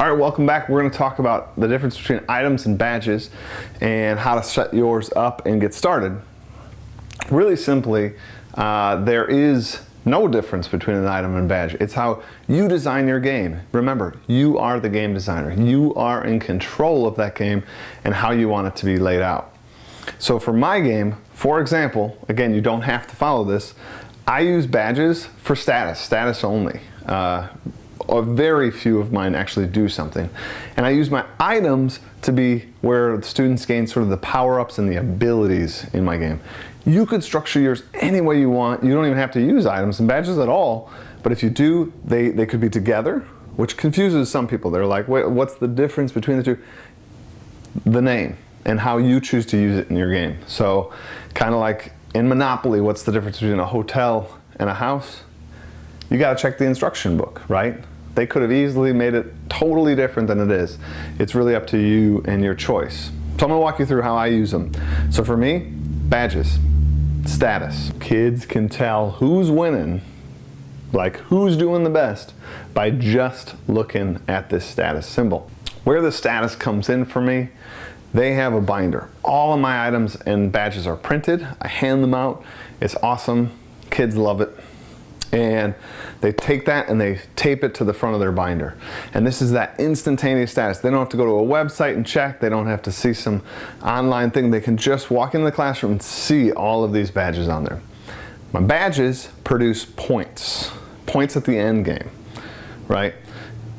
All right, welcome back. We're going to talk about the difference between items and badges and how to set yours up and get started. Really simply, there is no difference between an item and badge. It's how you design your game. Remember, you are the game designer. You are in control of that game and how you want it to be laid out. So for my game, for example, again, you don't have to follow this, I use badges for status only. Very few of mine actually do something. And I use my items to be where the students gain sort of the power-ups and the abilities in my game. You could structure yours any way you want. You don't even have to use items and badges at all. But if you do, they could be together, which confuses some people. They're like, wait, what's the difference between the two? The name and how you choose to use it in your game. So kind of like in Monopoly, what's the difference between a hotel and a house? You got to check the instruction book, right? They could have easily made it totally different than it is. It's really up to you and your choice. So I'm going to walk you through how I use them. So for me, badges, status. Kids can tell who's winning, like who's doing the best, by just looking at this status symbol. Where the status comes in for me, they have a binder. All of my items and badges are printed. I hand them out. It's awesome. Kids love it. And they take that and they tape it to the front of their binder. And this is that instantaneous status. They don't have to go to a website and check. They don't have to see some online thing. They can just walk into the classroom and see all of these badges on there. My badges produce points at the end game, right?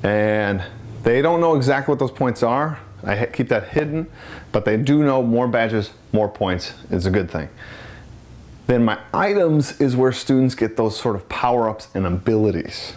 And they don't know exactly what those points are. I keep that hidden, but they do know more badges, more points is a good thing. Then my items is where students get those sort of power-ups and abilities.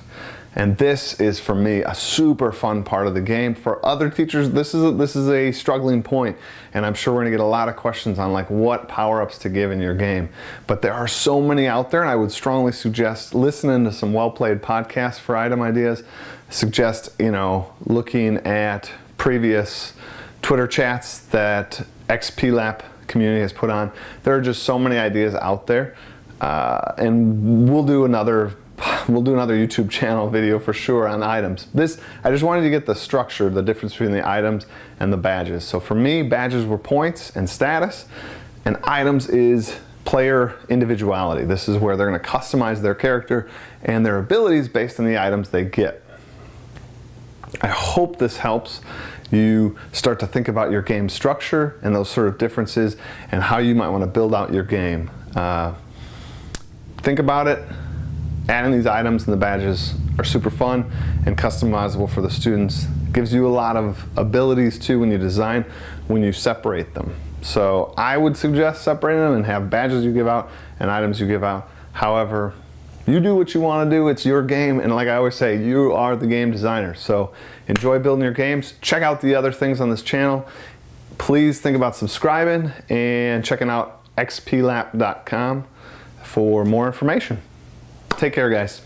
And this is, for me, a super fun part of the game. For other teachers, this is a struggling point, and I'm sure we're gonna get a lot of questions on like what power-ups to give in your game. But there are so many out there, and I would strongly suggest listening to some well-played podcasts for item ideas. Suggest, looking at previous Twitter chats that XPLAP community has put on. There are just so many ideas out there, and we'll do another YouTube channel video for sure on items. I just wanted to get the structure, the difference between the items and the badges. So for me, badges were points and status, and items is player individuality. This is where they're going to customize their character and their abilities based on the items they get. I hope this helps you start to think about your game structure and those sort of differences and how you might want to build out your game. Think about it. Adding these items and the badges are super fun and customizable for the students. It gives you a lot of abilities too when you design, when you separate them. So I would suggest separating them and have badges you give out and items you give out. However, you do what you want to do. It's your game, and like I always say, you are the game designer. So enjoy building your games. Check out the other things on this channel. Please think about subscribing and checking out xplap.com for more information. Take care, guys.